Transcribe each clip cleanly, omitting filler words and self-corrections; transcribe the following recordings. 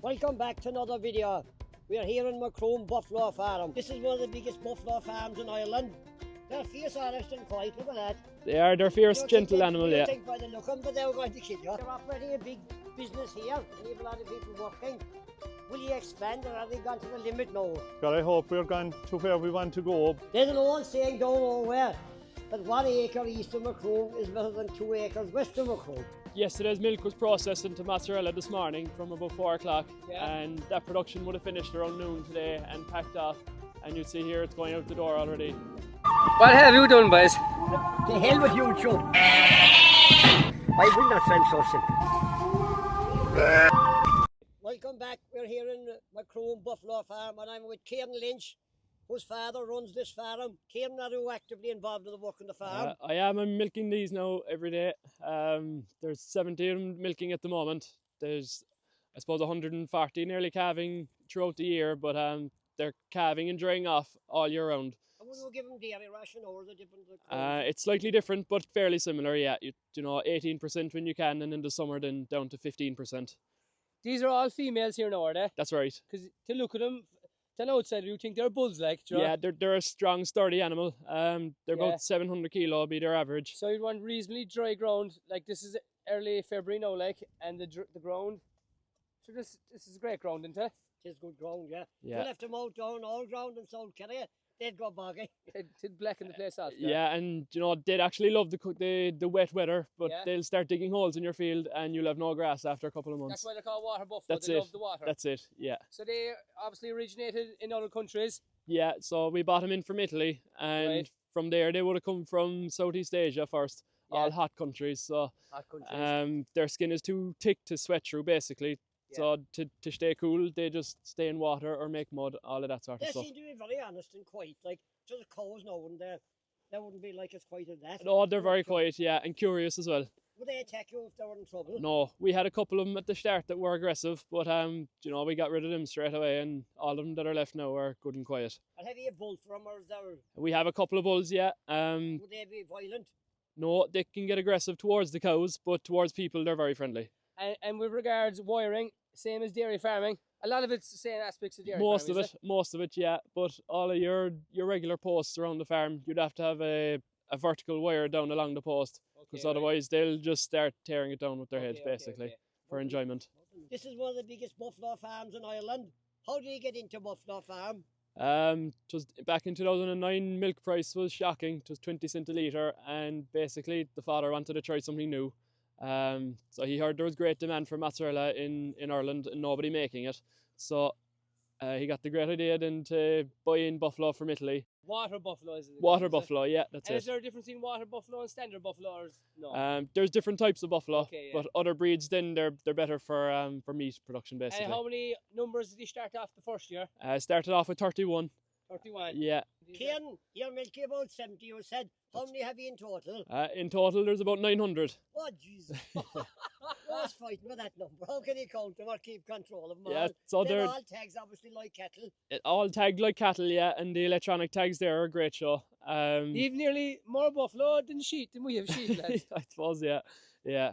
Welcome back to another video. We are here in Macroom Buffalo Farm. This is one of the biggest buffalo farms in Ireland. They're fierce, honest and quiet, look at that. They're fierce, gentle animal, yeah. yeah. You think by the look of them that they were going to kill you. They're operating a big business here, and you have a lot of people working. Will you expand, or have they gone to the limit now? God, I hope we're gone to where we want to go. There's an old saying down nowhere that 1 acre east of Macroom is better than 2 acres west of Macroom. Yesterday's milk was processed into mozzarella this morning from about 4 o'clock, and that production would have finished around noon today and packed off. And you'd see here it's going out the door already. What have you done, boys? The hell with you, Joe. I will not send something. Welcome back. We're here in Macroom Buffalo Farm, and I'm with Kieran Lynch, whose father runs this farm. Kieran, are you actively involved in the work on the farm? I am. I'm milking these now every day. There's 70 of them milking at the moment. There's, I suppose, 140 nearly calving throughout the year, but they're calving and drying off all year round. And will you give them dairy ration, or is it different? It's slightly different, but fairly similar, yeah. You know, 18% when you can, and in the summer then down to 15%. These are all females here now, are they? That's right. Because to look at them, to an outsider, you think they're bulls, like, do you know? Yeah, they're a strong, sturdy animal. They're about 700 kilo, be their average. So you'd want reasonably dry ground, like this is early February now, like, and the ground. So this is great ground, isn't it? It is good ground, yeah. Yeah. You left them out down all ground in South Kerry, they'd go boggy. It'd blacken the place out. Yeah, and you know they'd actually love the wet weather, but they'll start digging holes in your field, and you'll have no grass after a couple of months. That's why they're called water buffalo. That's they it. love the water. That's it. Yeah. So they obviously originated in other countries. Yeah. So we bought them in from Italy, and from there they would have come from Southeast Asia first, all hot countries. So hot countries. Their skin is too thick to sweat through, basically. So to stay cool, they just stay in water or make mud, all of that sort of stuff. They seem to be very honest and quiet. Like, just the cows now, wouldn't they wouldn't be like as quiet as that. No, they're very quiet, yeah, and curious as well. Would they attack you if they were in trouble? No, we had a couple of them at the start that were aggressive, but you know, we got rid of them straight away, and all of them that are left now are good and quiet. And have you a bull for them, or is there... We have a couple of bulls, yeah. Would they be violent? No, they can get aggressive towards the cows, but towards people they're very friendly. And with regards wiring, same as dairy farming. A lot of it's the same aspects of dairy farming. Most of it, yeah. But all of your regular posts around the farm, you'd have to have a vertical wire down along the post, because otherwise they'll just start tearing it down with their heads, basically, for enjoyment. This is one of the biggest buffalo farms in Ireland. How did you get into buffalo farm? It was back in 2009. Milk price was shocking. It was 20 cents a litre, and basically the father wanted to try something new. So he heard there was great demand for mozzarella in Ireland and nobody making it. So he got the great idea then to buy in buffalo from Italy. Water buffalo, is it? Water buffalo, yeah, that's it. Is there a difference between water buffalo and standard buffalo, or no? There's different types of buffalo, but other breeds then they're better for meat production, basically. And how many numbers did you start off the first year? Started off with 31. 31. Yeah. Kieran, you're milking about 70, you said. How many have you in total? In total, there's about 900. Oh, Jesus. What's fighting with that number? How can you count them or keep control of them? Yeah, so they're all tags, obviously, like cattle. All tagged like cattle, yeah, and the electronic tags there are a great show. You've nearly more buffalo than we have sheep, lads. I suppose, yeah.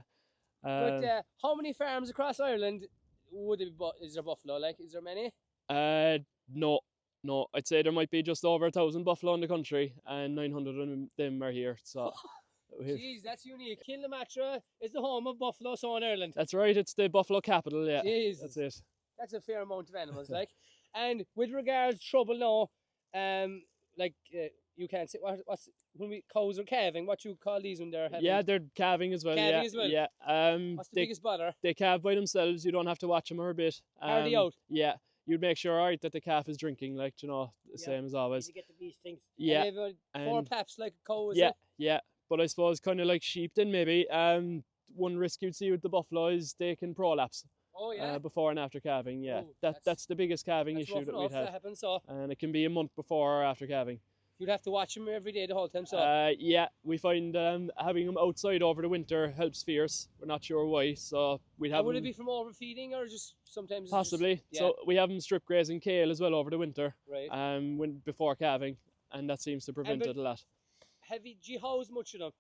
But how many farms across Ireland is there buffalo? Like, is there many? No, I'd say there might be just over 1,000 buffalo in the country, and 900 of them are here. So, jeez, that's unique. Kilnamatra is the home of buffalo, so in Ireland. That's right. It's the buffalo capital. Yeah, jeez, that's it. That's a fair amount of animals, like. And with regards to trouble now, you can't say what's when cows are calving. What you call these when they're having? Yeah, they're calving as well. Calving as well. Yeah. What's the biggest bother? They calve by themselves. You don't have to watch them a bit. Are they out? Yeah. You'd make sure, right, that the calf is drinking, like, you know, the same as always. You get to these things. Yeah. And they have 4 paps like a cow, is it? it? Yeah. But I suppose kind of like sheep then maybe. One risk you'd see with the buffalo is they can prolapse. Oh, yeah. Before and after calving, yeah. Oh, that's the biggest calving issue that we'd have. That happens, so. And it can be a month before or after calving. You'd have to watch them every day the whole time, so. Yeah, we find having them outside over the winter helps fierce. We're not sure why, so we'd have. Would it be from overfeeding or just sometimes? Possibly. So we have them strip grazing kale as well over the winter. Right. Before calving, and that seems to prevent it a lot. Do you house much of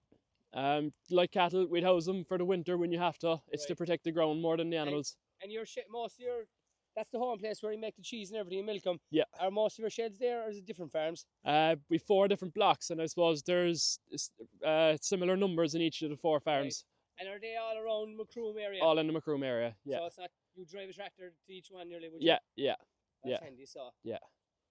them? Like cattle, we'd house them for the winter when you have to. It's to protect the ground more than the animals. And most of your that's the home place where you make the cheese and everything and milk them. Yeah. Are most of your sheds there, or is it different farms? We've 4 different blocks, and I suppose there's similar numbers in each of the 4 farms. And are they all around Macroom area? All in the Macroom area, yeah. So it's not, you drive a tractor to each one nearly, would Yeah, you? yeah, That's yeah. handy, so. yeah.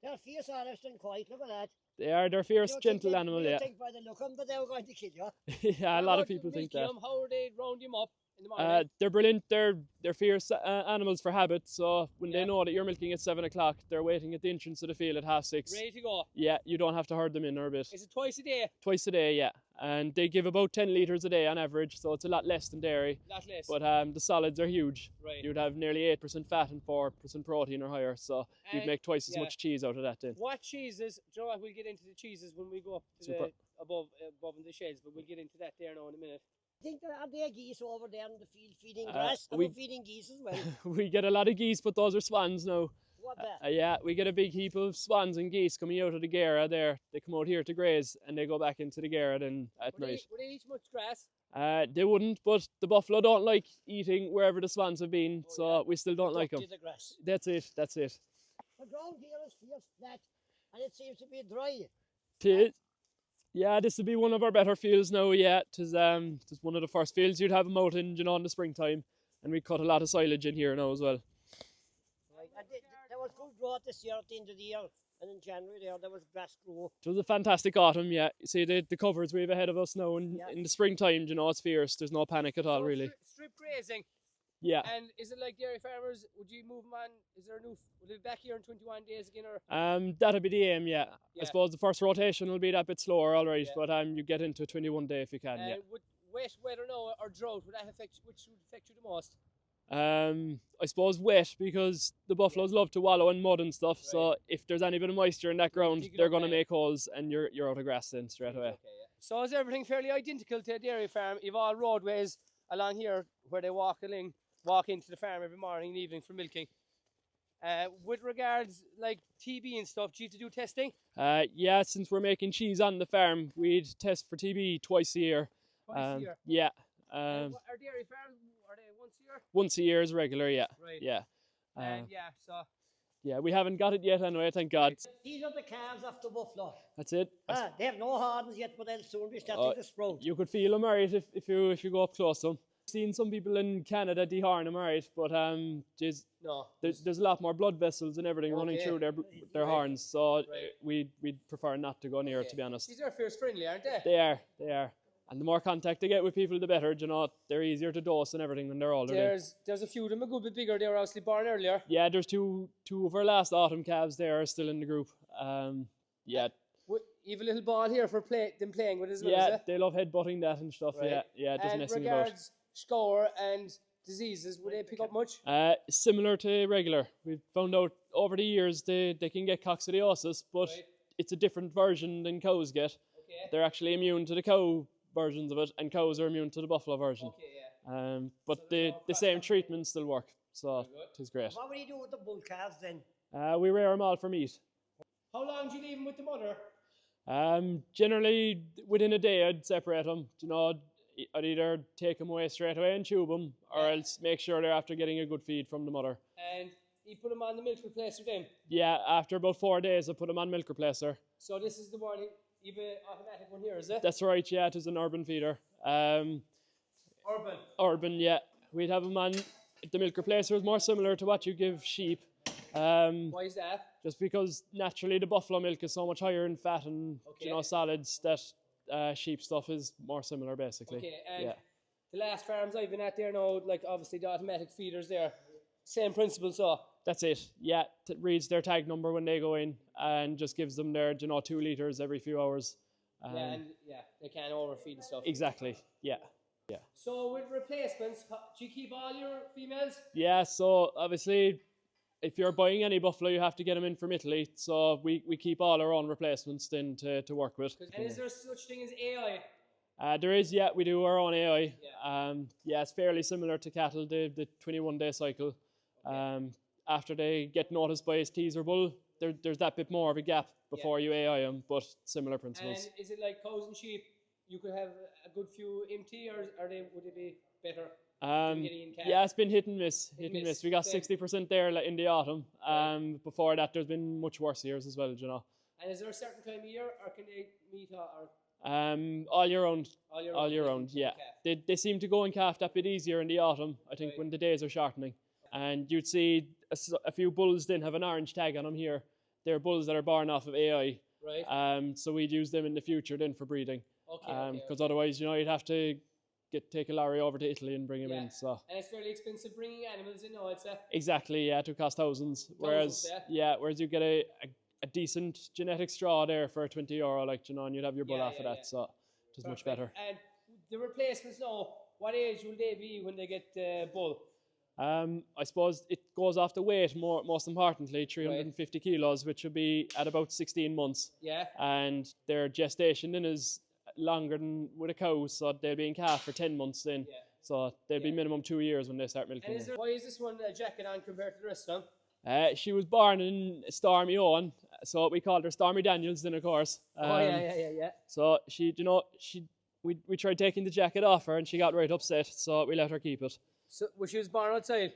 They're fierce, honest and quiet. Look at that. They're fierce, You don't gentle think animal, you yeah. don't think by the look of them that they were going to kill you. Yeah, a lot of people think that. How are they round him up in the morning? They're brilliant. They're fierce animals for habit. So when Yeah. they know that you're milking at 7 o'clock, they're waiting at the entrance of the field at 6:30. Ready to go. Yeah, you don't have to herd them in or a bit. Is it twice a day? Twice a day, yeah. And they give about 10 litres a day on average, so it's a lot less than dairy. Lot less. But the solids are huge. Right. You'd have nearly 8% fat and 4% protein or higher, so you'd And- make twice as yeah. much cheese out of that then. What cheeses? Do you know what? We'll get into the cheeses when we go up to Super. the above in the sheds, but we'll get into that there now in a minute. I think there are there geese over there in the field feeding Uh, grass. Are we- we feeding geese as well? We get a lot of geese, but those are swans now. What that? Yeah, we get a big heap of swans and geese coming out of the Gera there. They come out here to graze and they go back into the Gera then at Would night. they eat much grass? They wouldn't, but the buffalo don't like eating wherever the swans have been, Oh, so yeah. we still don't like them. To the grass. That's it, that's it. The ground here is fierce flat and it seems to be dry. Yeah, this will be one of our better fields now, yeah. Tis one of the first fields you'd have them out in, in the springtime. And we cut a lot of silage in here now as well. Right. And there was good growth this year at the end of the year. And in January there was grass grow. It was a fantastic autumn, yeah. You see the covers we have ahead of us now, and Yeah. in the springtime, it's fierce. There's no panic at all, So really. Strip grazing. Yeah. And is it like dairy farmers? Would you move them on? Is there a new? Will they be back here in 21 days again, or? That'll be the aim, yeah. Yeah. I suppose the first rotation will be that bit slower, all right. Yeah. But you get into 21 day if you can, yeah. Would wet weather now or drought, would that affect? Which would affect you the most? I suppose wet, because the buffaloes love to wallow in mud and stuff. So Right. if there's any bit of moisture in that ground, dig it they're up going to there. make holes, and you're out of grass then straight away. Okay, yeah. So is everything fairly identical to a dairy farm? You've all roadways along here where they walk into the farm every morning and evening for milking. With regards like TB and stuff, do you have to do testing? Yeah, since we're making cheese on the farm, we'd test for TB twice a year. Twice a year. Yeah. And are dairy farms, are they once a year? Once a year is regular, yeah. Right. Yeah. And yeah, so Yeah, we haven't got it yet anyway, thank God. These are the calves of the buffalo. That's it. They have no hardens yet, but they'll soon be starting to sprout. You could feel them alright if you go up close to them. Seen some people in Canada dehorn them alright, but no. there's a lot more blood vessels and everything running Okay. through their Right. horns, so Right. we'd prefer not to go near it, to be honest. These are fierce friendly, aren't they? They are. And the more contact they get with people, the better. They're easier to dose and everything when they're older. then. There's a few of them a good bit bigger. They were obviously born earlier. Yeah, there's two of our last autumn calves there are still in the group. Yeah, You've a little ball here for them playing with as well, yeah, is it? they love headbutting that and stuff. Right. Yeah, just And messing about. regards score and diseases, would they pick up much? Similar to regular. We've found out over the years they can get coccidiosis, but Right. it's a different version than cows get. Okay. They're actually immune to the cow versions of it, and cows are immune to the buffalo version. Okay, yeah. But So there's the no same crossover. treatments still work, so Very good. it is great. What will you do with the bull calves then? We rear them all for meat. How long do you leave them with the mother? Generally, within a day, I'd separate them. I'd either take them away straight away and tube them, or Yeah. else make sure they're after getting a good feed from the mother. And you put them on the milk replacer then. Yeah, after about 4 days, I put them on milk replacer. So this is the one, you've an automatic one here, is it? That's right, yeah, it is an urban feeder. Urban. Urban, yeah. We'd have them on, the milk replacer is more similar to what you give sheep. Why is that? Just because naturally the buffalo milk is so much higher in fat and Okay. solids that sheep stuff is more similar basically. Okay, and yeah. the last farms I've been at there now, like obviously the automatic feeders there, same principle, so. That's it. Yeah, it reads their tag number when they go in and just gives them their 2 litres every few hours. They can't overfeed and stuff. Exactly. Yeah. So with replacements, do you keep all your females? Yeah. So obviously, if you're buying any buffalo, you have to get them in from Italy. So we keep all our own replacements then to work with. And is there such thing as AI? There is, yeah, we do our own AI. It's fairly similar to cattle, the 21-day cycle. After they get noticed by a teaser bull, there's that bit more of a gap before you AI them, but similar principles. And is it like cows and sheep? You could have a good few empty, or would they be better? getting in calf? Yeah, it's been hit and miss. Hit and miss. We got Same. 60% there like, in the autumn. Before that, there's been much worse years as well, you know. And is there a certain time of year, or can they meet or All year round. all year round, they yeah. can calf? They seem to go in calf that bit easier in the autumn, I think, Right. when the days are shortening. And you'd see a few bulls then have an orange tag on them here. They're bulls that are born off of AI. Right. So we'd use them in the future then for breeding. Okay. Because otherwise, you know, you'd have to take a lorry over to Italy and bring them Yeah. in. So And it's fairly expensive bringing animals in, no, it's exactly, yeah, it would cost thousands. Whereas whereas you get a decent genetic straw there for €20, like, you know, and you'd have your bull off of that. So it was much better. And the replacements now, what age will they be when they get bull? I suppose it goes off the weight most importantly, 350 kilos, which would be at about 16 months. Yeah. And their gestation then is longer than with a cow, so they'll be in calf for 10 months then. Yeah. So they'll be minimum 2 years when they start milking. And why is this one a jacket on compared to the rest of them? She was born in Stormy Owen, so we called her Stormy Daniels then, of course. Yeah. So we tried taking the jacket off her and she got right upset, so we let her keep it. So she was born outside?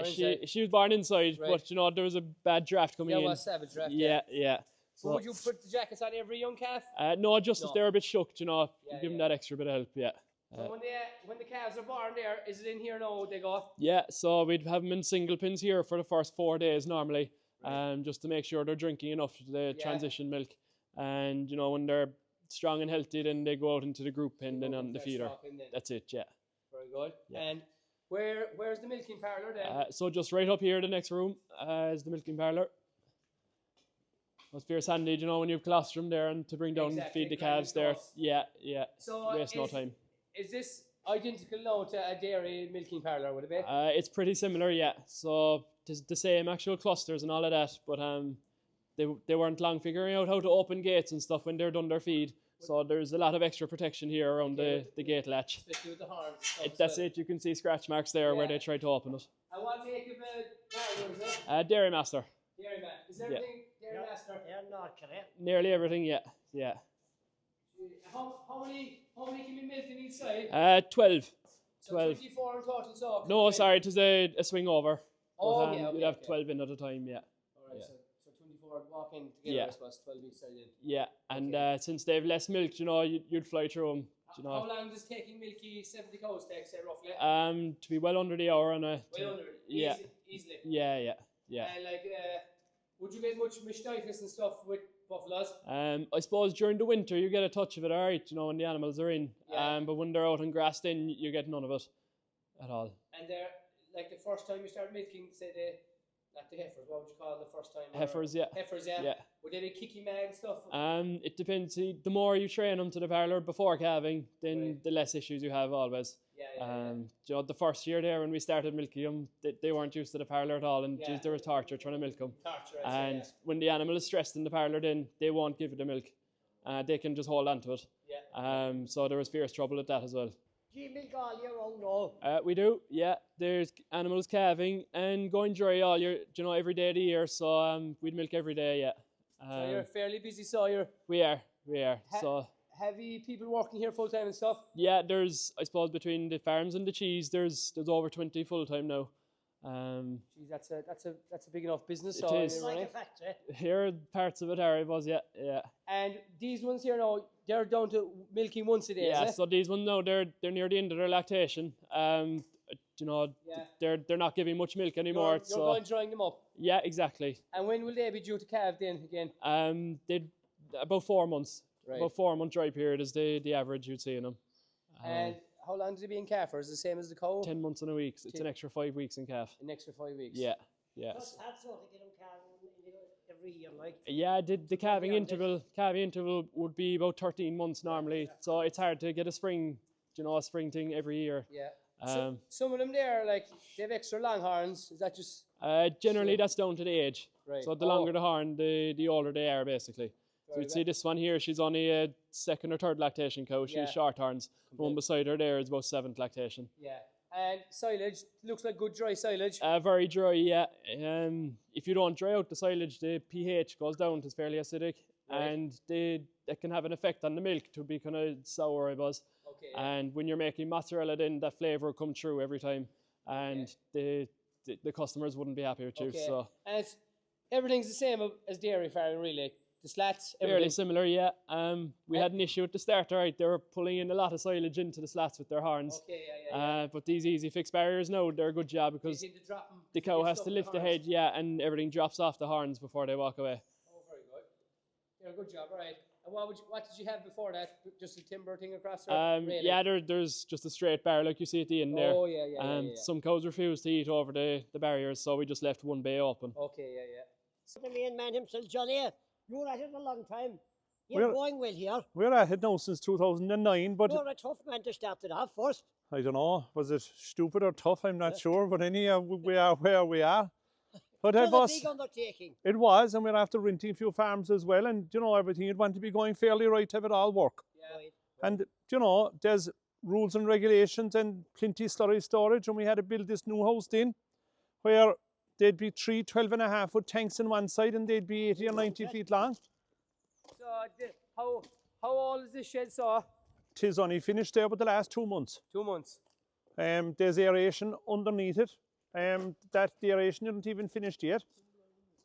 She was born inside, Right. but you know there was a bad draft coming in. Yeah, it was savage draft. Yeah. So would you put the jackets on every young calf? No, just as they're a bit shook, you know, Yeah, give them that extra bit of help, yeah. So when the calves are born there, is it in here now they go? Yeah, so we'd have them in single pins here for the first 4 days normally, just to make sure they're drinking enough of the transition milk. And, you know, when they're strong and healthy, then they go out into the group pen then on the feeder. That's it, yeah. Very good. Yeah. And where's the milking parlour then? So just right up here, the next room, is the milking parlour. It's fierce handy, you know, when you have colostrum there and to bring down, feed the calves there. Yeah. So waste no time. Is this identical now to a dairy milking parlour, would it be? It's pretty similar, yeah. So it's the same actual clusters and all of that, but they weren't long figuring out how to open gates and stuff when they're done their feed. So there's a lot of extra protection here around the gate latch. Especially with the horns. That's it. You can see scratch marks there where they tried to open it. And what make of a parlour is it? Dairy Master. Dairy man. Is everything dairy master? Yeah, not correct. Nearly everything, yeah. How many can be milked in each side? 12. So 24 in total, so? No, sorry, it was a swing over. Oh, But, okay. you'd have 12 in at a time, yeah. Alright, so 24 walking together, I suppose, 12 each side in. Yeah, and since they've less milk, you know, you'd fly through them. You know. How long does taking milky 70 cows take, say, roughly? To be well under the hour on a. Well under, yeah. Easily. Yeah. And like, would you get much mastitis and stuff with buffaloes? I suppose during the winter you get a touch of it, alright, you know, when the animals are in. Yeah. But when they're out on grass, then you get none of it at all. And they're like the first time you start milking, say not the heifers, what would you call the first time? Heifers, yeah. Heifers, yeah. Yeah. Would they be kicking mad and stuff? It depends. See, the more you train them to the parlour before calving, then the less issues you have always. Yeah. You know, the first year there when we started milking them, they weren't used to the parlour at all, and there was torture trying to milk them. And when the animal is stressed in the parlour, then they won't give you the milk. They can just hold on to it. Yeah. So there was fierce trouble at that as well. Do you milk all year round now? We do, yeah. There's animals calving and going dry all year, you know, every day of the year. So we'd milk every day, yeah. So you're fairly busy, so you're... We are. So have you people working here full time and stuff? yeah, there's, I suppose, between the farms and the cheese, there's over 20 full time now. Geez, that's a big enough business. It so is. It's like a factory. Here, parts of it are, yeah. And these ones here now, they're down to milking once a day. Yeah, is it? so these ones now, they're near the end of their lactation. You know, they're not giving much milk anymore. You're going drying them up. Yeah, exactly. And when will they be due to calve then again? They about 4 months. Right. About 4 month dry period is the average you'd see in them. And how long do they be in calf? Or is it the same as the cow? 10 months in a week. It's an extra 5 weeks in calf. An extra 5 weeks. Yeah. That's sort of get them calving every year, like. Yeah, the calving interval would be about 13 months normally. So it's hard to get a spring thing every year. Yeah. So some of them there, like, they have extra long horns. Is that just... Generally, that's down to the age. Right. So the longer the horn, the older they are, basically. So you'd see this one here, she's only a second or third lactation cow. She has short horns. The one beside her there is about 7th lactation. Yeah. And silage, looks like good dry silage. Very dry, yeah. If you don't dry out the silage, the pH goes down. It's fairly acidic. Right. And that can have an effect on the milk to be kind of sour, I suppose. Okay. And when you're making mozzarella, then that flavour will come through every time, and the customers wouldn't be happy with you. Okay. So And everything's the same as dairy farming, really. The slats, fairly everything. similar, yeah. We had an issue at the start, right? They were pulling in a lot of silage into the slats with their horns. Okay, yeah. But these easy fix barriers now, they're a good job because They seem to drop 'em- the they cow get has stuck to in lift the horns. head, yeah, and everything drops off the horns before they walk away. Oh, very good. Yeah, good job. All right. And what did you have before that? Just a timber thing across there? Really? Yeah, there's just a straight bar like you see at the end there. Oh, yeah. Some cows refused to eat over the barriers, so we just left one bay open. Okay, yeah. The main man himself, Johnny, you were at it a long time. You're We're- going well here. We're at it now since 2009, but You're a tough man to start it off first. I don't know, was it stupid or tough? I'm not sure, but anyhow, we are where we are. But It it was a was, big undertaking. it was, and we're after renting a few farms as well, and everything you'd want to be going fairly right to have it all work. Yeah. Right. And there's rules and regulations and plenty of slurry storage, and we had to build this new house in where there'd be 3 12.5-foot tanks on one side, and they'd be 80 or 90 feet long. So, how old is this shed, so? Tis only finished there with the last 2 months. 2 months. There's aeration underneath it. The aeration isn't even finished yet.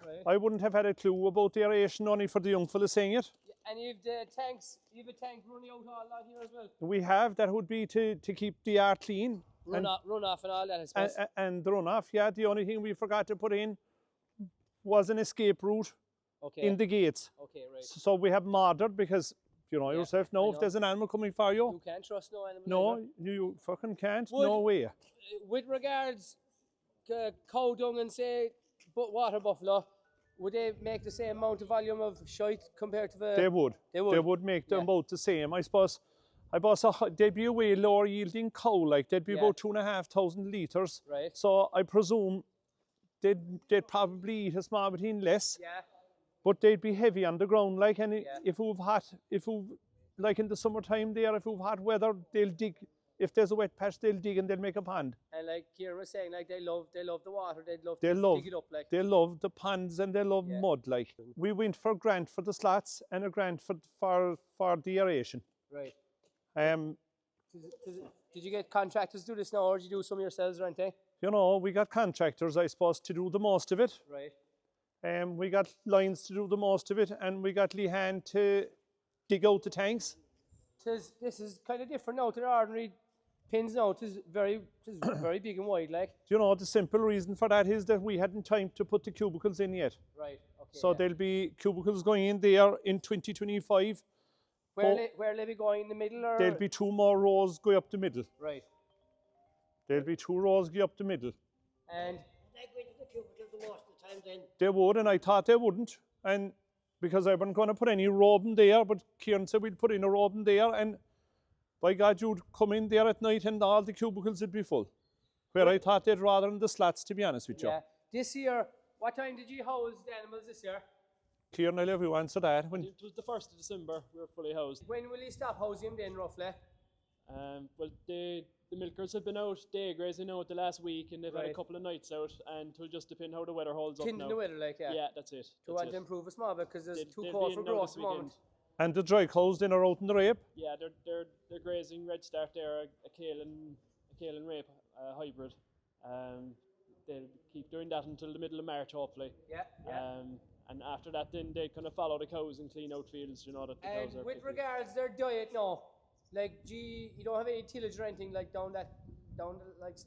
Right. I wouldn't have had a clue about the aeration only for the young fella saying it. And you've the tanks, you've a tank running out all along here as well. We have, that would be to keep the yard clean. Run off and all that, I suppose. And the runoff, yeah. The only thing we forgot to put in was an escape route Okay. in the gates. Okay, right. So we have modered because, yourself I know know. if there's an animal coming for you. You can't trust no animal. No, either. you fucking can't. Would- No way. With regards cow dung and say water buffalo, would they make the same amount of volume of shite compared to the? They would. They would. They would make them Yeah. about the same. I suppose they'd be a way lower yielding cow, like they'd be Yeah. about 2,500 litres. Right. So I presume they'd probably eat a small bit less, Yeah. but they'd be heavy on the ground. Like, and Yeah. if we've like in the summertime there, if we've hot weather, they'll dig. If there's a wet patch, they'll dig and they'll make a pond. And like Kieran was saying, like they love the water. They'd love They to love- dig it up, like. They love the ponds and they love Yeah. mud. Like, we went for a grant for the slats and a grant for the aeration. Right. Um, Did you get contractors to do this now, or did you do some yourselves or anything? we got contractors, I suppose, to do the most of it. Right. We got lines to do the most of it, and we got Lehan to dig out the tanks. This is kind of different now to the ordinary pins now. It is very big and wide, like. The simple reason for that is that we hadn't time to put the cubicles in yet. Right. Okay. So yeah. there'll be cubicles going in there in 2025. Where will they be going in the middle, or? There'll be 2 more rows going up the middle. Right. There'll be 2 rows going up the middle. And They go into the cubicles the most of the time then. They would, and I thought they wouldn't. And because I wasn't going to put any robe in there, but Kieran said we'd put in a robe in there, and by God, you'd come in there at night and all the cubicles would be full. Where I thought they'd rather in the slats, to be honest with you. yeah, this year, what time did you house the animals this year? Kieran, I'll have you answer that. It was the 1st of December. We were fully housed. When will you stop housing them then, roughly? Well, the milkers have been out day grazing now the last week, and they've had a Right. couple of nights out, and it'll just depend how the weather holds up Tend now. the weather, like, yeah. Yeah, that's it. To That's want it. to improve a small bit because it's too They'll cold be for in now growth this at the moment. weekend. And the dry cows then are out in the rape. Yeah, they're grazing red start there, a kale and rape hybrid. They'll keep doing that until the middle of March, hopefully. Yeah, yeah. And after that, then they kind of follow the cows and clean out fields. That the And cows are. with regards their diet now, like, gee, you don't have any tillage or anything like down like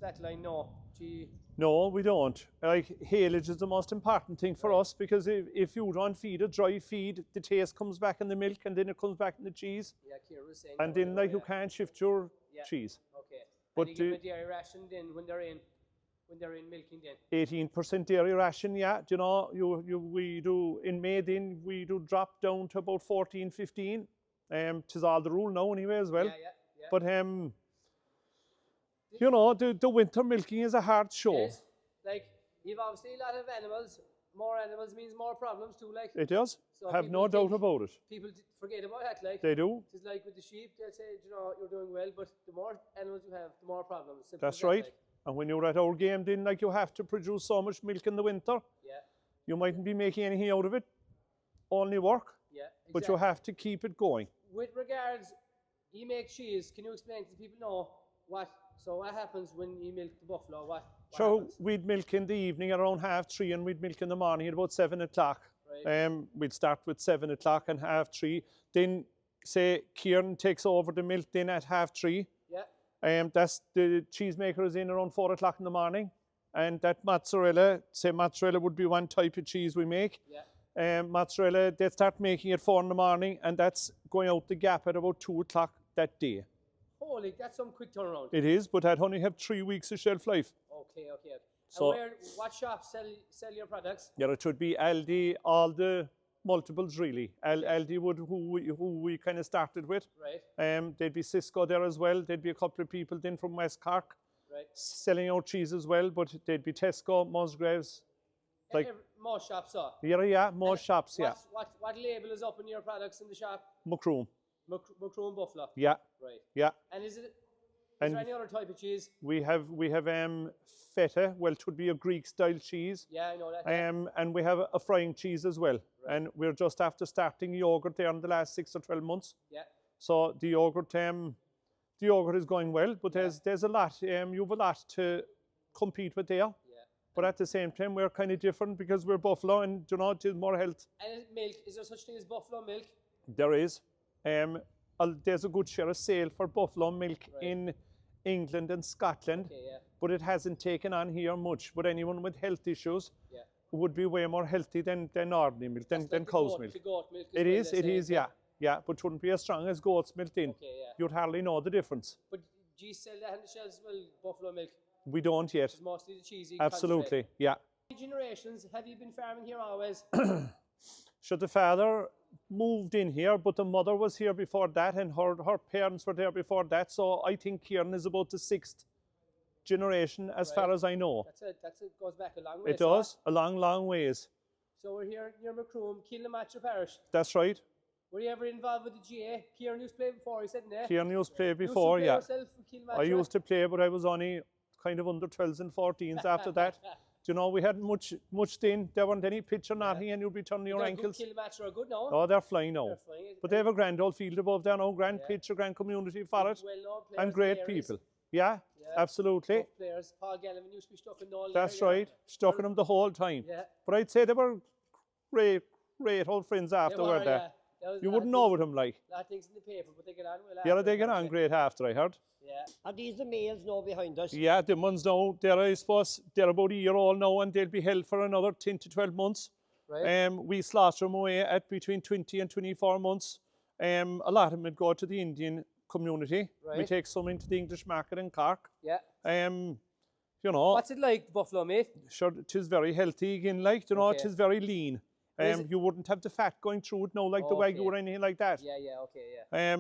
that line, no. Gee, No, we don't. Like, haylage is the most important thing for us, because if you don't feed a dry feed, the taste comes back in the milk and then it comes back in the cheese. yeah, Kira was saying. And that, then, like, you yeah. can't shift your Yeah. cheese. Okay. But And you give them a dairy ration then when they're in milking then. 18% dairy ration, yeah. We do in May, then we do drop down to about 14, 15. 'Tis all the rule now anyway as well. Yeah. But the winter milking is a hard show. Yes. Like, you've obviously a lot of animals. More animals means more problems too, like. It does. So Have people no doubt think- about it. People forget about that, like. They do. It's like with the sheep, they'll say, you're doing well, but the more animals you have, the more problems. Simple That's as that, right. like. And when you're at our game, then like you have to produce so much milk in the winter. Yeah, You mightn't be making anything out of it, only work, yeah. but you exactly. have to keep it going. With regards You make cheese. Can you explain to the people know what happens when you milk the buffalo? What So happens? we'd milk in the evening around 3:30 and we'd milk in the morning at about 7 o'clock. Right. We'd start with 7 o'clock and 3:30. Then say Kieran takes over the milk then at 3:30. Yeah. That's the cheesemaker is in around 4 o'clock in the morning. And that mozzarella would be one type of cheese we make. Yeah. Mozzarella, they start making at 4 in the morning and that's going out the gap at about 2 o'clock that day. Holy, that's some quick turnaround. It is, but I'd only have 3 weeks of shelf life. Okay. So- And what shops sell your products? Yeah, it should be Aldi, all the multiples really. Aldi would who we kind of started with. Right. There'd be Cisco there as well. There'd be a couple of people then from West Cork Right. selling out cheese as well. But there'd be Tesco, Musgraves. Like- More shops are. Yeah, more And shops. Yeah, What label is up on your products in the shop? Macroom. Macroom Buffalo. Yeah, Right. yeah. And is And there any other type of cheese? we have feta. Well, it would be a Greek style cheese. Yeah, I know that. Yeah. And we have a frying cheese as well. Right. And we're just after starting yogurt there in the last 6 or 12 months. Yeah. So the yogurt is going well, but there's a lot. You have a lot to compete with there. Yeah. But at the same time, we're kind of different because we're buffalo, and it is more health. And milk, is there such thing as buffalo milk? There is. There's a good share of sale for buffalo milk Right. in England and Scotland, Okay, yeah. but it hasn't taken on here much. But anyone with health issues Yeah. would be way more healthy than ordinary milk, That's than like the cow's goat- milk. The goat milk. It well, is, they it say, is, yeah. Yeah, but wouldn't be as strong as goat's milk then. Okay, yeah. You'd hardly know the difference. But do you sell that on the shelves as well, buffalo milk? We don't yet. Which is mostly the cheesy. Absolutely, yeah. How many generations have you been farming here always? So the father moved in here, but the mother was here before that, and her parents were there before that. So I think Kieran is about the 6th generation, as far Right. as I know. That's it. Goes back a long way. It does, a long, long ways. So we're here near Macroom, Kilnamatcher Parish. That's right. Were you ever involved with the GA? Kieran used to play before, he said, no? Kieran used to play You used to before, play yeah. yourself for Kilnamatcher? I used to play, but I was only kind of under 12s and 14s after that. Do you know, we hadn't much then. There weren't any pitch or nothing, and you'd be turning your ankles. Kilnamatcher are good now. Oh, they're flying now. They're flying. But they have a grand old field above there now, grand Yeah. pitch, a grand community for it, Well-known players and great in the areas. people. Yeah, Yeah. absolutely. Tough players. Paul Gallivan used to be stuck in all That's there, yeah. right. Stuck in them the whole time. Yeah. But I'd say they were great old friends after, weren't they? yeah. There was a You lot wouldn't of know things- with them, like. lot of things in the paper, but they get on well. Yeah, after, they get on don't great after, I heard. Yeah. Are these the males now behind us? Yeah, the ones now, I suppose, they're about a year old now, and they'll be held for another 10 to 12 months. Right. We slaughter them away at between 20 and 24 months. A lot of them would go to the Indian community. We Right. take some into the English market in Cork. Yeah. You know, What's it like, buffalo meat? sure, it is very healthy again, like, you know, it Okay. is very lean. Is it- You wouldn't have the fat going through it now, like the Wagyu Okay. or anything like that. Yeah, okay, yeah.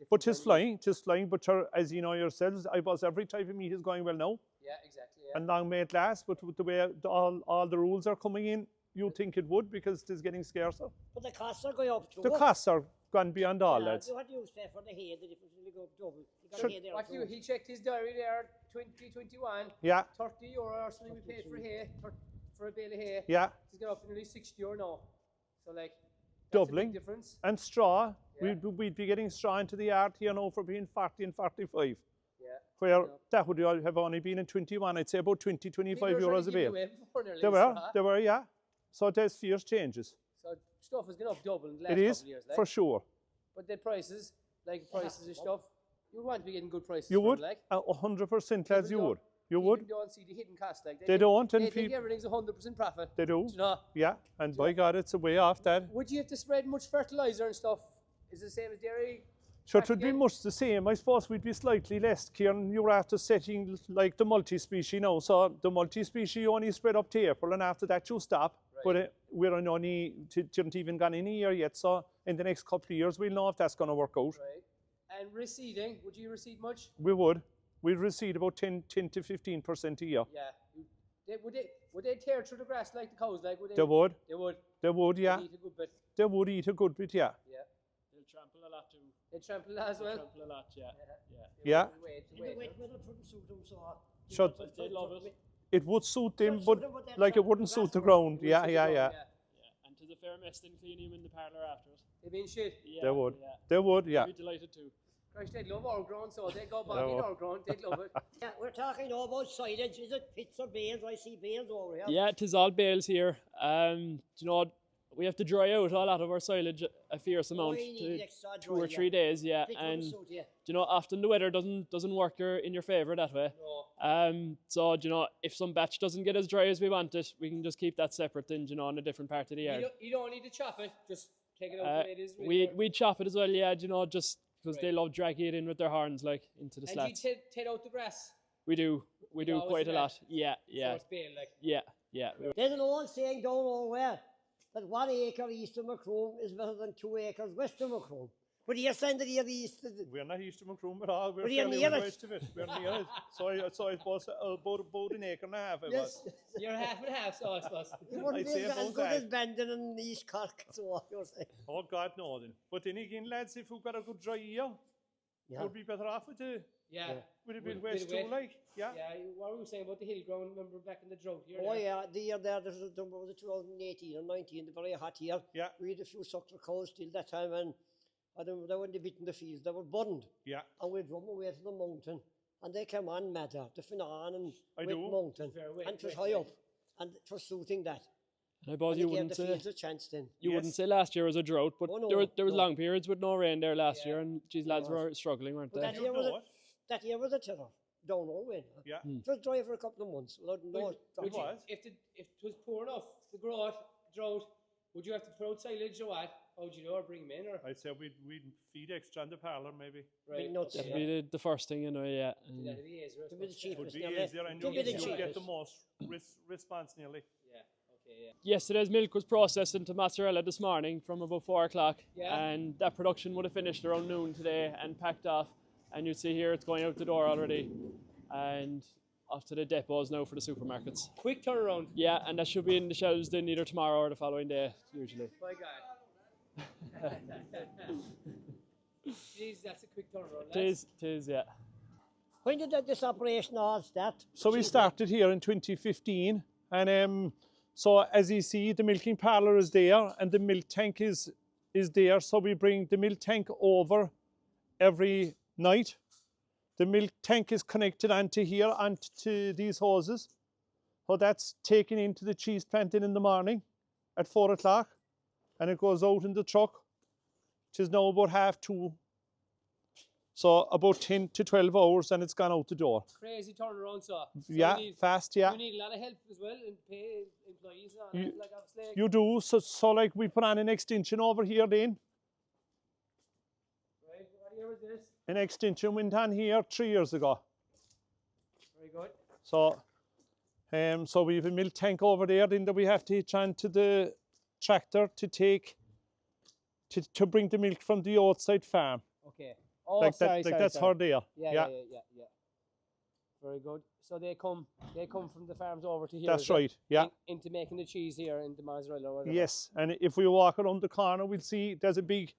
But kind tis flying, but sure, as you know yourselves, I suppose every type of meat is going well now, Yeah, exactly, yeah. and long may it last, but with the way all the rules are coming in, you'd think it would, because it is getting scarcer. But the costs are going up too. The costs are gone beyond all, lads. What do you pay for the hay? The difference will go up double. You got Sure. hay there What too. he checked his diary there, 2021, Yeah, 30 euro or something we paid for hay, for a bale of hay. yeah, He's got up to nearly 60 euro now. So like, that's Doubling. a big difference. and straw, Yeah. we'd be getting straw into the yard here now for being 40 and 45. Yeah. Where Yeah. that would have only been in 21, I'd say about 20, 25 People were euros a trying to give it bale. away before nearly, They were, yeah. So there's fierce changes. So stuff has gone up double in the last It is, couple of years. Like. for sure. But the prices, like prices of stuff, you want to be getting good prices. You for would, them, like. 100%, lads, you People would. You People would. don't see the hidden cost. Like They don't, and They think people, everything's 100% profit. they do. Do you know? Yeah, and by God, it's a way off that. Would you have to spread much fertilizer and stuff? Is it the same as dairy? Sure, back it would be again? much the same. I suppose we'd be slightly less, Kieran. You're after setting like the multi-species now. So the multi-species you only spread up to April, and after that you stop. Right. But we're on only, didn't even gone in a year yet. So in the next couple of years, we'll know if that's going to work out. Right. And reseeding, would you reseed much? We would. We'd reseed about 10 to 15% a year. Yeah. Would they tear through the grass like the cows? Like would they? They would. They would. They would, yeah. They'd eat a good bit. They would eat a good bit, yeah. Yeah. They'll trample a lot too. They trample as well. Trample a lot, yeah. Yeah. Wait, In the wait. wet weather, it wouldn't suit them, so. Sure. They love it. It would suit them, Suit but them, they'll like it trample wouldn't the suit the grass ground. Would Yeah, suit yeah, the yeah. ground, Yeah. And to the fair mess, then clean him in the parlour after it. They been shit. Yeah, They would. Yeah. They would, yeah. I'd be delighted too. Gosh, they'd love our ground, so they'd go back in our ground. They'd love it. Yeah, we're talking now about silage. Is it pits or bales? I see bales over here. Yeah, 'tis all bales here. You know, we have to dry out a lot of our silage a fierce amount, you need to the extra 2 or dry, 3 days, yeah. Bit And wouldn't suit you. you know, often the weather doesn't work in your favour that way. No. So you know, if some batch doesn't get as dry as we want it, we can just keep that separate in, you know, in a different part of the yard. You don't need to chop it. Just take it out the way it is. We chop it as well, yeah, you know, just because Right. they love dragging it in with their horns, like into the And slats. you take out the grass. We do always quite do a that? lot. Yeah, So yeah, it's bale, like. yeah. There's an old saying down nowhere that 1 acre east of Macroom is better than 2 acres west of Macroom. But you're saying that you're east of the... We're not east of Macroom at all. We're But you're fairly near it. west of it. We're near it. So I suppose about an acre and a half it Yes. was. You're half and half, so I suppose. It wouldn't I'd be say as about good as that. Bandon and East Cork, so what you're saying. Oh God, no then. But then again, lads, if we've got a good dry year, Yeah. we'd be better off with a Yeah. bit With west wet. too, like. Yeah. Yeah, what were we saying about the hill ground? Remember back in the drought here? Oh yeah, the year there, was it 2018 or 19, the very hot year. Yeah. We had a few suckler cows till that time, and they weren't a bit in the fields, they were burned. Yeah. And we'd run away to the mountain, and they came on madder, the Finan and I Wet do. Mountain, Very wet, and it was wet, high wet. up, and it was suiting that. And I suppose And you they gave wouldn't the say fields a chance then. you wouldn't Yes. say last year was a drought, but Oh, no, there was no. long periods with no rain there last Yeah. year, and geez, lads were struggling, weren't But they? that You year was know a, it. that year was a terror. Down all way. Yeah. It was dry for a couple of months without no. Would you, was. if it was poor enough, the drought, would you have to put out silage or what? How would you do, or bring them in, or? I'd say we'd feed extra in the parlour maybe. Right. nuts, That'd yeah. be the first thing, you know, yeah. Do that at the easier, I To be the suppose. cheapest. Would be nearly. easier and To be you'd the get cheapest. the most response nearly. Yeah. Okay. Yeah. Yesterday's milk was processed into mozzarella this morning from about 4 o'clock, Yeah. and that production would have finished around noon today and packed off. And you'd see here it's going out the door already, and off to the depots now for the supermarkets. Quick turnaround. Yeah, and that should be in the shelves then either tomorrow or the following day, usually. My God. Jeez, that's a quick turnaround. Tis, yeah. When did this operation all start? So we started here in 2015, and so as you see, the milking parlour is there, and the milk tank is there. So we bring the milk tank over every night. The milk tank is connected onto here, onto these hoses. So that's taken into the cheese plant in the morning at 4 o'clock, and it goes out in the truck, which is now about 2:30. So about 10 to 12 hours, and it's gone out the door. Crazy turnaround, so. Yeah, fast, yeah. You need a lot of help as well, and pay employees and all You- that, like obviously. You do, so like we put on an extension over here then. Right, what year was this? An extension went on here 3 years ago. Very good. So we have a milk tank over there then that we have to hitch on to the tractor to to bring the milk from the outside farm. Okay. Oh, like sorry, that's sorry. her there. Yeah. Very good. So they come from the farms over to here. That's is it? right, yeah. Into making the cheese here, into mozzarella or whatever. Yes, and if we walk around the corner, we'll see there's a big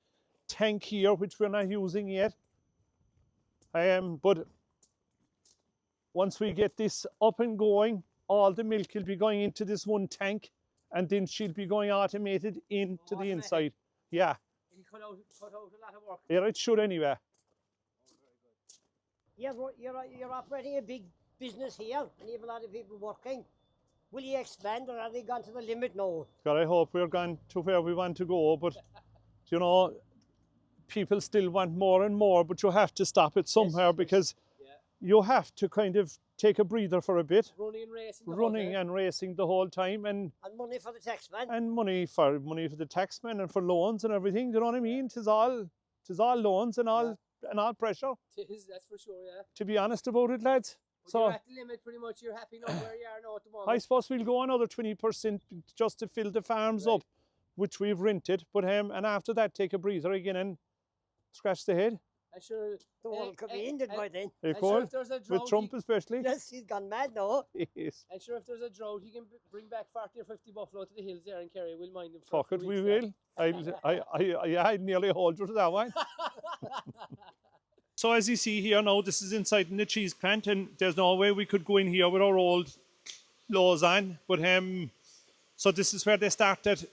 tank here which we're not using yet. But once we get this up and going, all the milk will be going into this one tank, and then she'll be going automated into the Automatic. inside. Yeah, You cut out a lot of work. yeah, it should anyway. You're operating a big business here, and you have a lot of people working. Will you expand, or have they gone to the limit now? God, I hope we're gone to where we want to go, but you know, people still want more and more, but you have to stop it somewhere because Yeah. you have to kind of take a breather for a bit. Running and racing. the whole Running day. and racing the whole time, and money for the taxman. money for the taxman and for loans and everything. Do you know what I mean? Tis all loans and all pressure. Tis, that's for sure, yeah. To be honest about it, lads. But So you're at the limit pretty much. You're happy now where you are now at the moment. I suppose we'll go another 20% just to fill the farms Right. up, which we've rented. But and after that, take a breather again and scratch the head. And sure, The world could be ended by then. Of and sure course, if there's a with drought, Trump especially. Yes, he's gone mad now. Yes. and sure if there's a drought, he can bring back 40 or 50 buffalo to the hills there in Kerry. We'll mind him. For Fuck a it, few we weeks will. I'd nearly hold you to that one. So as you see here now, this is inside in the cheese plant, and there's no way we could go in here with our old laws on. But so this is where they start at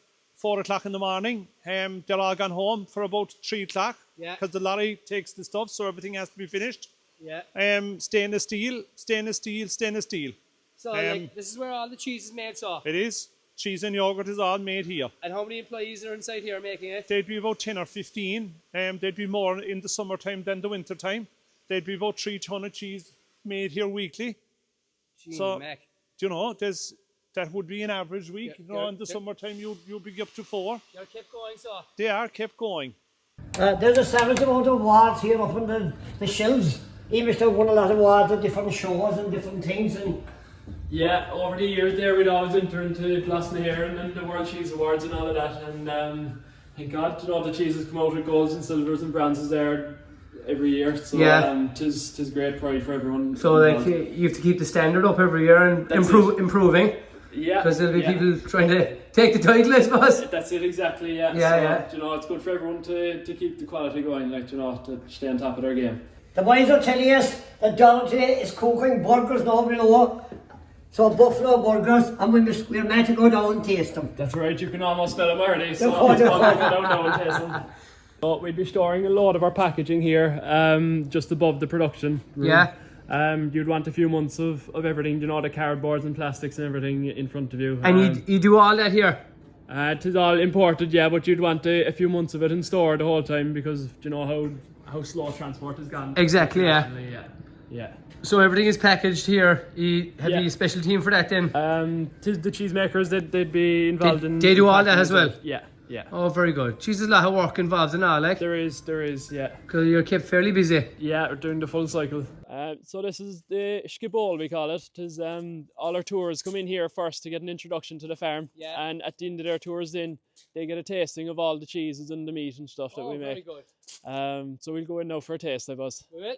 4 o'clock in the morning. They're all gone home for about 3 o'clock. Yeah. Because the lorry takes the stuff, so everything has to be finished. Yeah. Stainless steel, stainless steel, stainless steel. So like, this is where all the cheese is made, so. It is. Cheese and yogurt is all made here. And how many employees are inside here making it? They'd be about 10 or 15. They'd be more in the summertime than the winter time. They'd be about 3 ton of cheese made here weekly. Gee, So, Mac. you know, that would be an average week. Yeah, You know, in the summertime, you'll be up to 4. You're kept going, so. They are kept going. There's a savage amount of awards here up on the shelves. He must have won a lot of awards at different shows and different things. And Yeah, over the years there we'd always enter into Blasna here and the World Cheese Awards and all of that, and thank God, you know, the cheeses come out with golds and silvers and bronzes there every year, so Yeah. tis great pride for everyone. So like you have to keep the standard up every year and improving. Yeah, Because there'll be people trying to take the title, I suppose. That's it exactly. Yeah. Yeah, so, yeah. You know, it's good for everyone to keep the quality going, like, you know, to stay on top of their game. the boys are telling us that Donald today is cooking burgers now below. So buffalo burgers, and we're meant to go down and taste them. That's right, you can almost smell them already, so Oh, it's yeah. fun to go down and taste them. So we'd be storing a lot of our packaging here, just above the production room. Yeah. You'd want a few months of everything, you know, the cardboards and plastics and everything in front of you. And you do all that here? It is all imported, yeah, but you'd want a few months of it in store the whole time because you know how slow transport has gone. Exactly, yeah. Yeah. So everything is packaged here. Have Yeah. you a special team for that then? The cheesemakers, they'd be involved in. They do all that as well? Yeah. Oh, very good. Geez, there's a lot of work involved in all, like. There is, yeah. Because you're kept fairly busy. Yeah, we're doing the full cycle. So this is the Skibol, we call it. Tis all our tours come in here first to get an introduction to the farm. Yeah. And at the end of their tours then, they get a tasting of all the cheeses and the meat and stuff that we make. Very good. So we'll go in now for a taste, I suppose. We will.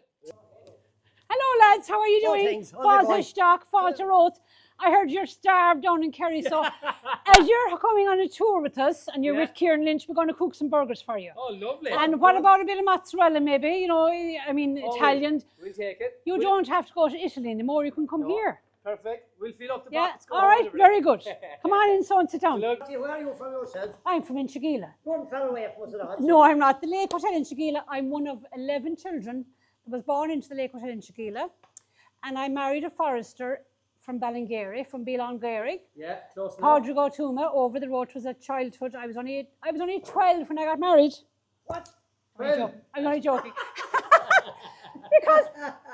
Hello lads, how are you Oh, doing? thanks. How's it Falter going? stock, Falter oath. I heard you're starved down in Kerry, so as you're coming on a tour with us and you're Yeah. with Kieran Lynch, we're going to cook some burgers for you. Oh, lovely. And what about a bit of mozzarella maybe, you know, I mean Oh, Italian. We'll take it. You don't have to go to Italy anymore, you can come here. Perfect. We'll fill up the Yeah, box. Go all on, right, everybody. very good. Come on in, so and sit down. Look, Where are you from yourself? I'm from Inchigeela. You're far away from us at all. No, I'm not. The Lake Hotel in Inchigeela, I'm one of 11 children that was born into the Lake Hotel in Inchigeela. And I married a forester from Ballingeary, from Ballingeary. yeah, close enough. Padraig Tuma, over the road. It was a childhood. I was only 12 when I got married. What? I'm only joking. Because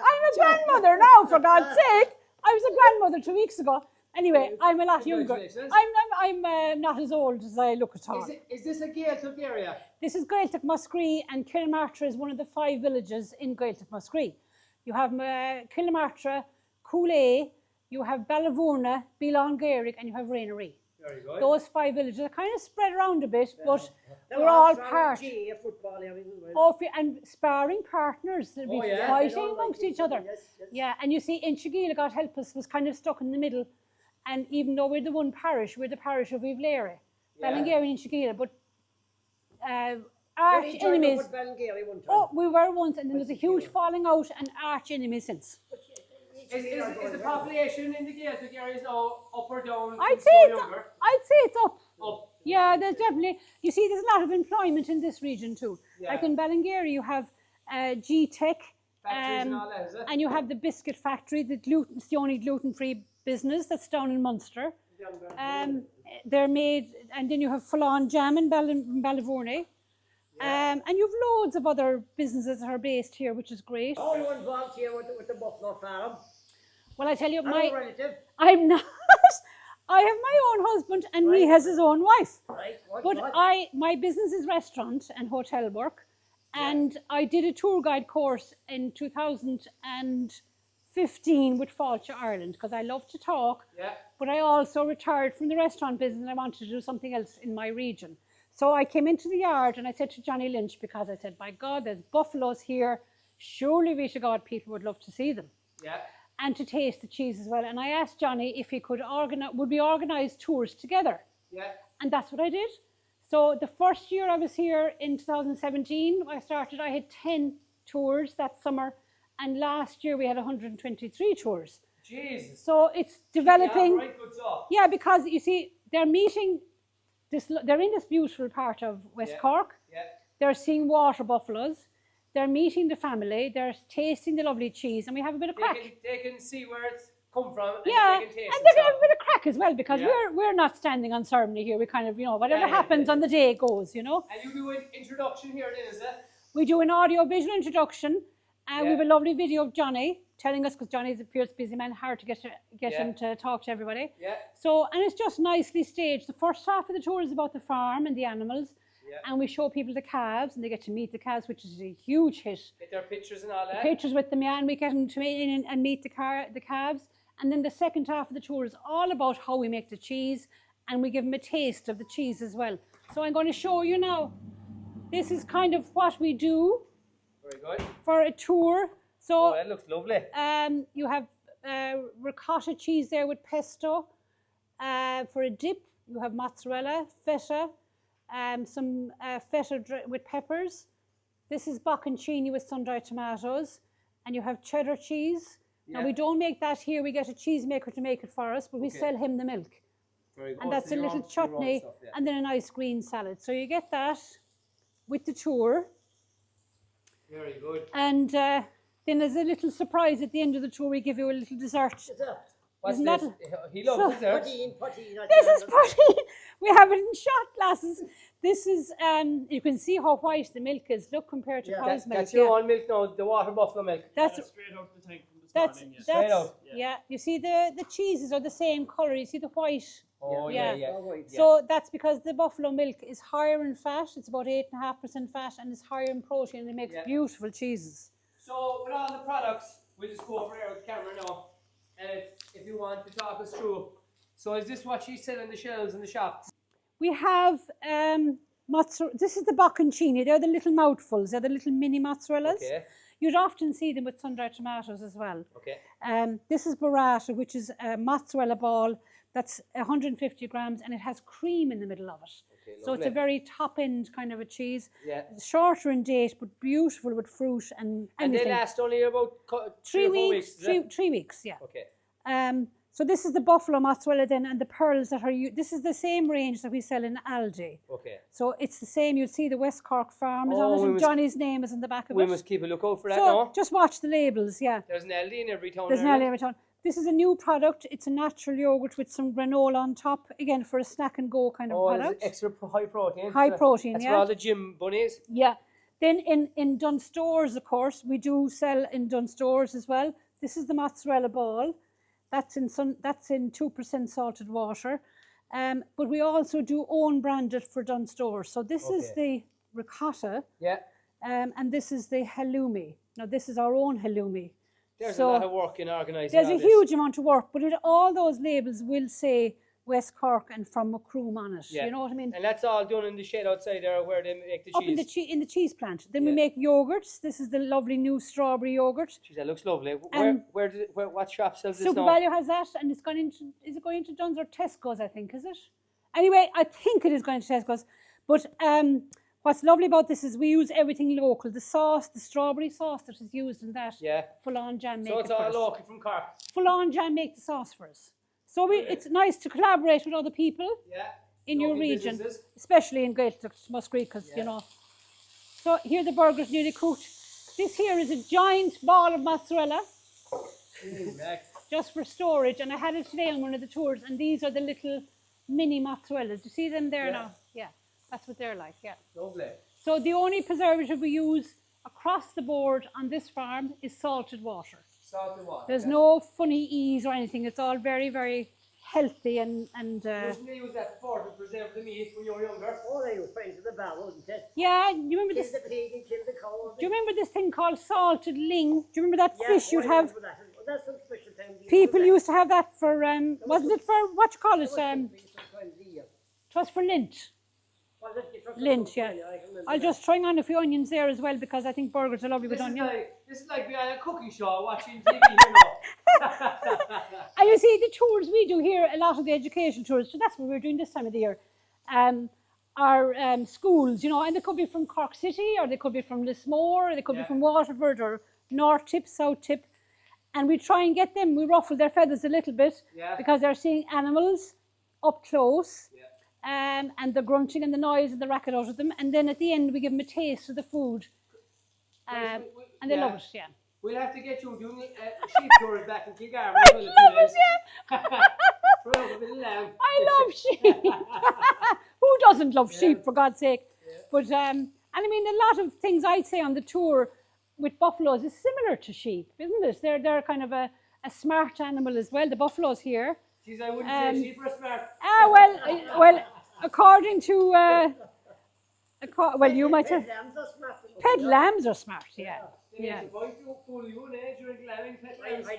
I'm a grandmother now, for God's sake. I was a grandmother 2 weeks ago. Anyway, I'm a lot younger. Congratulations. I'm not as old as I look at all. Is this a Gaeltacht area? This is Gaeltacht Musgree, and Kilmartra is one of the 5 villages in Gaeltacht Musgree. You have Kilmartra, Coolay, you have Ballavurna, Ballingeary, and you have Rainery. Very good. Those 5 villages are kind of spread around a bit, but we're all part. Football, everything. of and sparring partners. They'll be Oh, yeah. fighting amongst each other. Yes. Yeah, and you see, Inchigeela, God help us, was kind of stuck in the middle. And even though we're the one parish, we're the parish of Ivlere, Ballingeary and Inchigeela, but arch enemies. Oh, we were once, and then there's a huge falling out and arch enemies since. Is the population in the Gaeltacht area now up or down? I'd since say you're younger? it's up. Up. Yeah, there's definitely. You see, there's a lot of employment in this region too. Yeah. Like in Ballingeary, you have G-Tech, Factories and all that, is it? and you have the biscuit factory. It's the only gluten-free business that's down in Munster. They're made, and then you have Fallon Jam in Ballavurna. And you've loads of other businesses that are based here, which is great. All you involved here with the Buffalo Farm. Well, I tell you, I'm a relative. I'm not. I have my own husband, and he has his own wife. Right. But my business is restaurant and hotel work, and I did a tour guide course in 2015 with Falcha Ireland because I love to talk. Yeah. But I also retired from the restaurant business and I wanted to do something else in my region. So I came into the yard and I said to Johnny Lynch, because I said, by God, there's buffaloes here. Surely we to God people would love to see them. Yeah. And to taste the cheese as well. And I asked Johnny if he could organize tours together. Yeah. And that's what I did. So the first year I was here in 2017, I had 10 tours that summer. And last year we had 123 tours. Jesus. So it's developing. Yeah, right, good job. Yeah, because you see, they're meeting they're in this beautiful part of West Yeah. Cork. Yeah. They're seeing water buffaloes. They're meeting the family. They're tasting the lovely cheese, and we have a bit of crack. They can see where it's come from, and Yeah, they can taste and they can have stuff. a bit of crack as well, because Yeah. we're not standing on ceremony here. We kind of, whatever Yeah, yeah, happens yeah. on the day goes, And you do an introduction here then, is it? We do an audio visual introduction, and we have Yeah. a lovely video of Johnny telling us, because Johnny is a fierce busy man, hard to get Yeah. him to talk to everybody. Yeah. So, and it's just nicely staged. The first half of the tour is about the farm and the animals, Yeah. and we show people the calves, and they get to meet the calves, which is a huge hit. Get their pictures and all that. Pictures with them, yeah, and we get them to in and meet the calves. And then the second half of the tour is all about how we make the cheese, and we give them a taste of the cheese as well. So I'm going to show you now. This is kind of what we do Very good. for a tour. Oh, So that looks lovely. you have ricotta cheese there with pesto. For a dip, you have mozzarella, feta, some feta with peppers. This is bocconcini with sun-dried tomatoes. And you have cheddar cheese. Yeah. Now, we don't make that here. We get a cheesemaker to make it for us, but we Okay. sell him the milk. Very good. And that's So a your little own chutney, stuff, yeah. and then a nice green salad. So you get that with the tour. Very good. And then there's a little surprise at the end of the tour. We give you a little dessert. What's Isn't that this? He so- loves dessert. Poutine. This is pretty. We have it in shot glasses. This is, you can see how white the milk is. Look, compared to Yeah. cow's milk. That's your yeah. own milk now, the water buffalo milk. That's straight out the tank from this that's morning. Yeah. Straight that's out. yeah. You see the cheeses are the same color. You see the white. Oh, Yeah. yeah. So that's because the buffalo milk is higher in fat. It's about 8.5% fat, and it's higher in protein, and it makes Yeah. beautiful cheeses. So, with all the products, we'll just go over there with the camera now. And if you want to talk us through. So, is this what she's selling the shelves in the shop? We have mozzarella. This is the bocconcini. They're the little mouthfuls. They're the little mini mozzarellas. Okay. You'd often see them with sun-dried tomatoes as well. Okay. This is burrata, which is a mozzarella ball that's 150 grams, and it has cream in the middle of it. Okay, So it's a lovely. very top-end kind of a cheese. Yeah. It's shorter in date, but beautiful with fruit and And they anything. last only about 3 or 4 weeks. is it? 3 weeks, yeah. Okay. So this is the buffalo mozzarella then, and the pearls that are this is the same range that we sell in Aldi. Okay. So it's the same. You'll see the West Cork farm is Oh, on it, we and must- Johnny's name is on the back of We it. must keep a lookout for that So now. just watch the labels, yeah. There's an Aldi in every town. There's in an Ireland. element on. This is a new product. It's a natural yogurt with some granola on top, again for a snack and go kind of Oh, product. it's extra high protein. High So protein, That's yeah. for all the gym bunnies. Yeah. Then in Dunstores, of course, we do sell in Dunstores as well. This is the mozzarella ball. That's in 2% salted water. But we also do own branded for Dunstores. So this is Okay. the ricotta, Yeah. and this is the halloumi. Now this is our own halloumi. There's So a lot of work in organising there's all a this. huge amount of work, but all those labels will say West Cork and from Macroom on it. Yeah. You know what I mean? And that's all done in the shed outside there where they make the Up in cheese. the cheese plant. Then we Yeah. make yogurts. This is the lovely new strawberry yogurt. Jeez, that looks lovely. And- What shop sells this Super now? Value has that, and it's gone into. Is it going into Dunn's or Tesco's? I think, is it? Anyway, I think it is going to Tesco's. But what's lovely about this is we use everything local. The sauce, the strawberry sauce that is used in that. Yeah. Full-on jam make So it it's for all us. local from Cork. Full-on jam make the sauce for us. So it's nice to collaborate with other people Yeah. in your Local region, businesses. especially in Gaeltacht, Musgrave, because Yeah. you know. So here the burger's nearly cooked. This here is a giant ball of mozzarella, just for storage, and I had it today on one of the tours, and these are the little mini mozzarellas. Do you see them there Yeah. now? Yeah, that's what they're like, yeah. Lovely. So the only preservative we use across the board on this farm is salted water. Salt and water. There's no funny ease or anything. It's all very, very healthy and Didn't they use that before to preserve the meat when you were younger? Oh, they were friends of the barrel, wasn't it? yeah, you remember Kill this? the pig and kill the cow. Do you remember this thing called salted ling? Do you remember that fish you'd I have? remember that. That's some special time. People used to have that for wasn't it for what you call it? It was for Lint. Lint, yeah. I'll just try on a few onions there as well because I think burgers are lovely with onion. This is like being on a cooking show watching TV here now. And you see the tours we do here, a lot of the education tours, so that's what we're doing this time of the year. Our schools, you know, and they could be from Cork City or they could be from Lismore or they could be Yeah. from Waterford or North Tip, South Tip. And we try and get them, we ruffle their feathers a little bit Yeah. because they're seeing animals up close. Yeah. and the grunting and the noise and the racket out of them. And then at the end, we give them a taste of the food. And they love it, yeah. We'll have to get you doing sheep tours back in Kilgarvan. I love it, yeah. I love sheep. Who doesn't love sheep, for God's sake? Yeah. But, and I mean, a lot of things I'd say on the tour with buffaloes is similar to sheep, isn't it? They're kind of a smart animal as well, the buffaloes here. Jeez, I wouldn't say sheep are smart. Well, according to... well, you might say... Pet lambs are smart, yeah. Yeah. I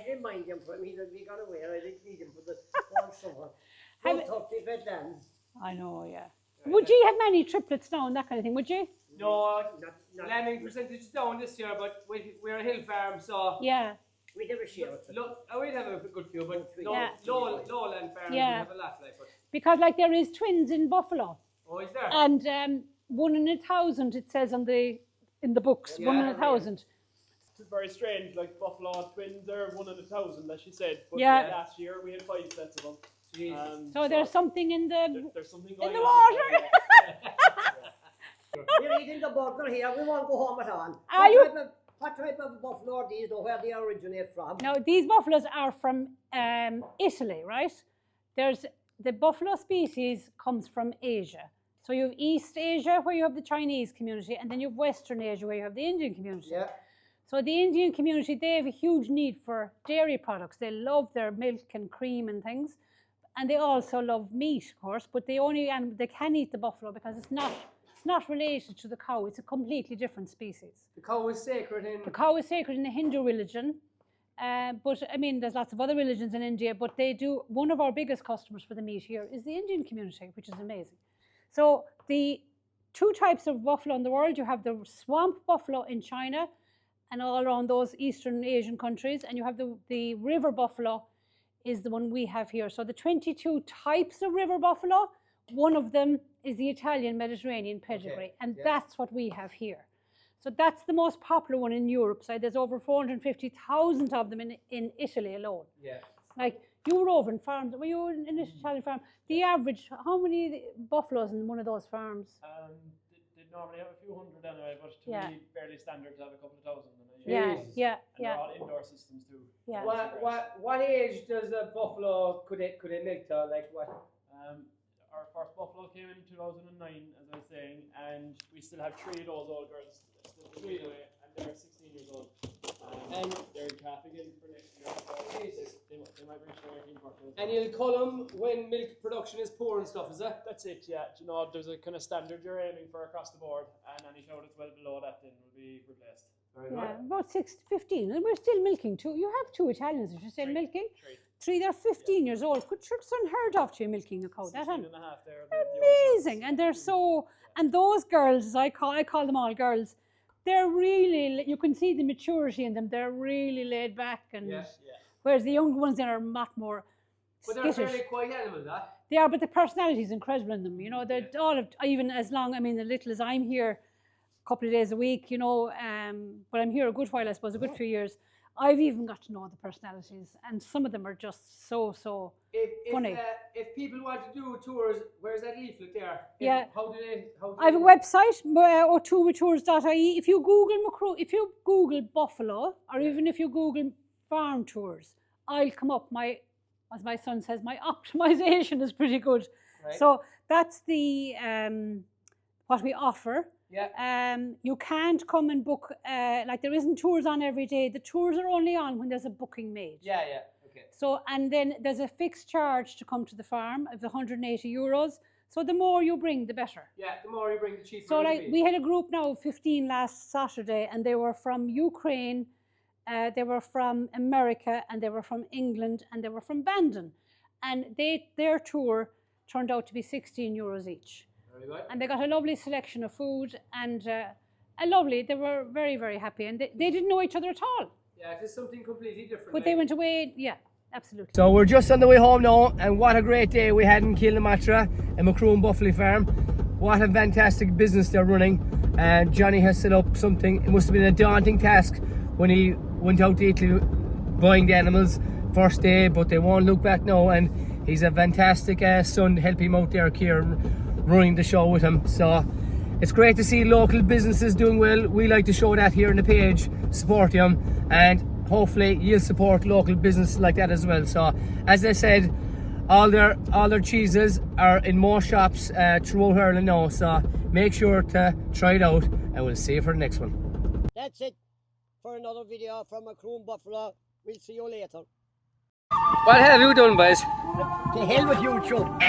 didn't mind him for me that we got away. I didn't need him for the whole summer. Don't talk to bed lambs. I know, yeah. Would you have many triplets now and that kind of thing, would you? No, lambing percentage is down this year, but we're a hill farm, so... Yeah. We'd have a share. We'd have a good few, but lowland farm, we have a lot like. Because like there is twins in Buffalo. Oh, is there? And 1 in 1,000 it says in the books, 1 in 1,000. It's very strange, like buffalo twins are 1 in 1,000, as she said. But last year we had 5 sets of them. So there's something in the there's something going in the on water. We're eating the burger here. We won't go home at all. What type of buffalo are these, or where they originate from? Now these buffaloes are from Italy, right? There's the buffalo species comes from Asia. So you have East Asia, where you have the Chinese community, and then you have Western Asia, where you have the Indian community. Yeah. So the Indian community, they have a huge need for dairy products. They love their milk and cream and things. And they also love meat, of course, but they can eat the buffalo because it's not related to the cow. It's a completely different species. The cow is sacred in... The cow is sacred in the Hindu religion. But I mean, there's lots of other religions in India, but they do, one of our biggest customers for the meat here is the Indian community, which is amazing. So the 2 types of buffalo in the world, you have the swamp buffalo in China and all around those Eastern Asian countries, and you have the river buffalo is the one we have here. So the 22 types of river buffalo, one of them is the Italian Mediterranean pedigree, and that's what we have here. So that's the most popular one in Europe. So there's over 450,000 of them in Italy alone. Yeah. Like you were over in farms, were you in an Italian farm? The average, how many buffaloes in one of those farms? They normally have a few hundred anyway, but to me, fairly standard to have a couple of thousand. And they're all indoor systems too. Yeah. What age does a buffalo could it milk to? Like what? Our first buffalo came in 2009, as I was saying, and we still have 3 of those old girls still away, and they're 16 years old. And they're in calf again for next year. So they might reach their 18th birthday. And you'll cull them when milk production is poor and stuff, is it? That's it, yeah. You know, there's a kind of standard you're aiming for across the board, and any cow that's well below that then will be replaced. About 15, and we're still milking 2. You have 2 Italians that you're still milking. 3, they're 15 years old. It's unheard of to be milking a cow. That's amazing, and they're so. And those girls, as I call them all girls, they're really. You can see the maturity in them. They're really laid back, and whereas the younger ones are a lot more. But they're fairly quiet animals, huh? They are, but the personality is incredible in them. You know, they're all of, even as long. I mean, as little as I'm here, a couple of days a week. You know, but I'm here a good while. I suppose a good few years. I've even got to know the personalities, and some of them are just so funny. If people want to do tours, where's that leaflet there? How do they I have a website, otuwatours.ie. If you Google buffalo, or even if you Google farm tours, I'll come up. As my son says, my optimization is pretty good. Right. So that's the what we offer. Yeah. You can't come and book, like there isn't tours on every day. The tours are only on when there's a booking made. Yeah, okay. So, and then there's a fixed charge to come to the farm of €180. So the more you bring, the better. Yeah, the more you bring, the cheaper. So like we had a group now of 15 last Saturday, and they were from Ukraine, they were from America, and they were from England, and they were from Bandon. And their tour turned out to be €16 each. And they got a lovely selection of food, and they were very, very happy, and they didn't know each other at all. Yeah, it is something completely different. But they went away, absolutely. So we're just on the way home now, and what a great day we had in Kilnamatra and Macroom Buffalo Farm. What a fantastic business they're running, and Johnny has set up something. It must have been a daunting task when he went out to Italy buying the animals first day, but they won't look back now, and He's a fantastic son to help him out there, Kieran, running the show with him. So it's great to see local businesses doing well. We like to show that here on the page, support them, and hopefully you'll support local businesses like that as well. So as I said, all their cheeses are in more shops throughout Ireland now, so make sure to try it out, and we'll see you for the next one. That's it for another video from Macroom Buffalo. We'll see you later. What have you done, boys? To hell with you, Chuck.